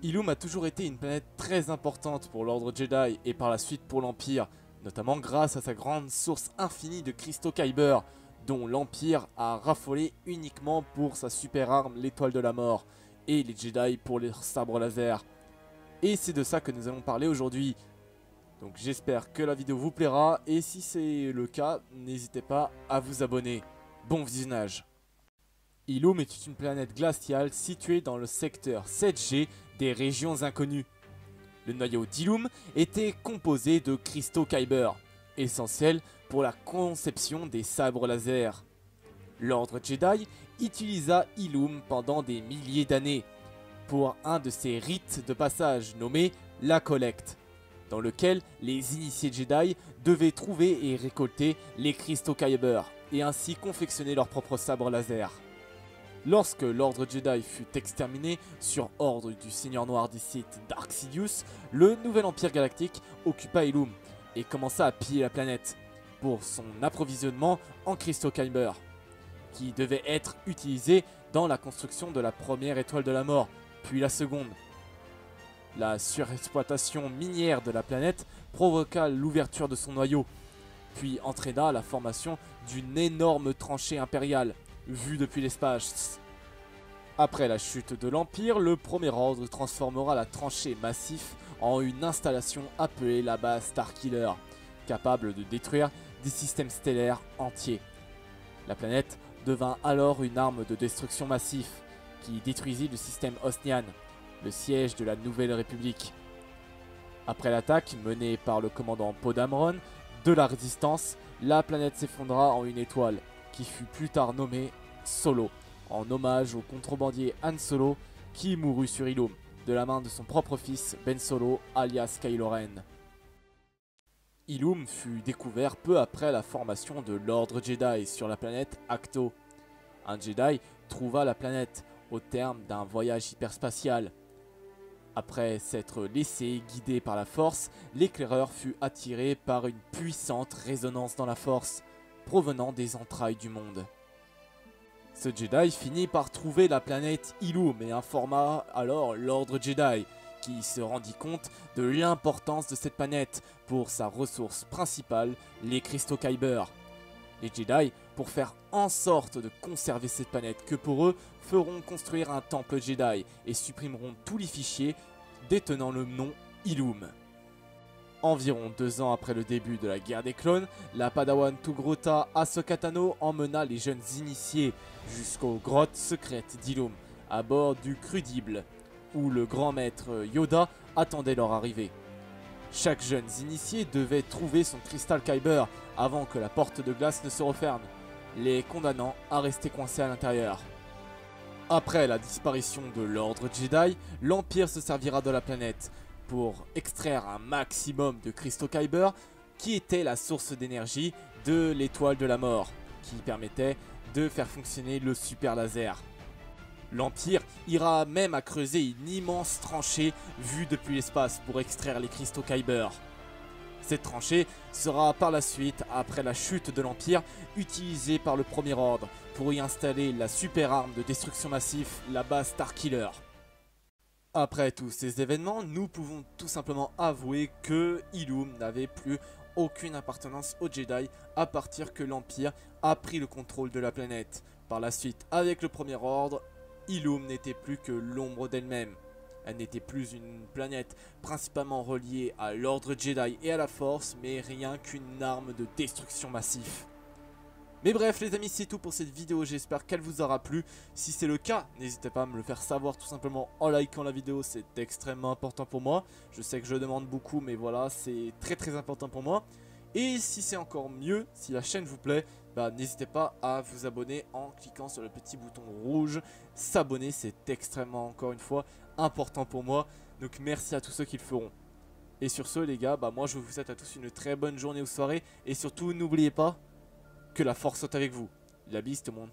Illum a toujours été une planète très importante pour l'Ordre Jedi et par la suite pour l'Empire, notamment grâce à sa grande source infinie de cristaux Kyber, dont l'Empire a raffolé uniquement pour sa super arme, l'étoile de la mort, et les Jedi pour leurs sabres laser. Et c'est de ça que nous allons parler aujourd'hui. Donc j'espère que la vidéo vous plaira, et si c'est le cas, n'hésitez pas à vous abonner. Bon visionnage. Illum est une planète glaciale située dans le secteur 7G des régions inconnues. Le noyau d'Illum était composé de cristaux Kyber, essentiels pour la conception des sabres laser. L'Ordre Jedi utilisa Illum pendant des milliers d'années pour un de ses rites de passage nommé la collecte, dans lequel les initiés Jedi devaient trouver et récolter les cristaux Kyber et ainsi confectionner leur propre sabre laser. Lorsque l'Ordre Jedi fut exterminé sur ordre du Seigneur Noir des Sith Dark Sidious, le nouvel Empire Galactique occupa Illum et commença à piller la planète pour son approvisionnement en cristaux Kyber, qui devaient être utilisés dans la construction de la première étoile de la mort, puis la seconde. La surexploitation minière de la planète provoqua l'ouverture de son noyau, puis entraîna la formation d'une énorme tranchée impériale, vue depuis l'espace. Après la chute de l'Empire, le Premier Ordre transformera la tranchée massif en une installation appelée la base Starkiller, capable de détruire des systèmes stellaires entiers. La planète devint alors une arme de destruction massif, qui détruisit le système Osnian, le siège de la Nouvelle République. Après l'attaque menée par le commandant Poe Dameron de la Résistance, la planète s'effondra en une étoile, qui fut plus tard nommée Solo, en hommage au contrebandier Han Solo qui mourut sur Illum, de la main de son propre fils Ben Solo, alias Kylo Ren. Illum fut découvert peu après la formation de l'Ordre Jedi sur la planète Ahch-To. Un Jedi trouva la planète au terme d'un voyage hyperspatial. Après s'être laissé guider par la Force, l'éclaireur fut attiré par une puissante résonance dans la Force, provenant des entrailles du monde. Ce Jedi finit par trouver la planète Illum et informa alors l'Ordre Jedi, qui se rendit compte de l'importance de cette planète pour sa ressource principale, les cristaux Kyber. Les Jedi, pour faire en sorte de conserver cette planète que pour eux, feront construire un temple Jedi et supprimeront tous les fichiers détenant le nom Illum. Environ 2 ans après le début de la guerre des clones, la Padawan Togruta Ahsoka Tano emmena les jeunes initiés jusqu'aux grottes secrètes d'Illum, à bord du Crudible, où le grand maître Yoda attendait leur arrivée. Chaque jeune initié devait trouver son cristal Kyber avant que la porte de glace ne se referme, les condamnant à rester coincés à l'intérieur. Après la disparition de l'Ordre Jedi, l'Empire se servira de la planète pour extraire un maximum de cristaux Kyber qui était la source d'énergie de l'étoile de la mort, qui permettait de faire fonctionner le super laser. L'Empire ira même à creuser une immense tranchée vue depuis l'espace pour extraire les cristaux Kyber. Cette tranchée sera par la suite, après la chute de l'Empire, utilisée par le Premier Ordre pour y installer la super arme de destruction massive, la base Starkiller. Après tous ces événements, nous pouvons tout simplement avouer que Illum n'avait plus aucune appartenance aux Jedi à partir que l'Empire a pris le contrôle de la planète. Par la suite, avec le Premier Ordre, Illum n'était plus que l'ombre d'elle-même. Elle n'était plus une planète principalement reliée à l'Ordre Jedi et à la Force, mais rien qu'une arme de destruction massive. Mais bref les amis, c'est tout pour cette vidéo, j'espère qu'elle vous aura plu. Si c'est le cas, n'hésitez pas à me le faire savoir tout simplement en likant la vidéo, c'est extrêmement important pour moi. Je sais que je demande beaucoup, mais voilà, c'est très important pour moi. Et si c'est encore mieux, si la chaîne vous plaît, n'hésitez pas à vous abonner en cliquant sur le petit bouton rouge. S'abonner, c'est extrêmement, encore une fois, important pour moi. Donc merci à tous ceux qui le feront. Et sur ce les gars, moi je vous souhaite à tous une très bonne journée ou soirée. Et surtout, n'oubliez pas que la force soit avec vous. La bise tout le monde.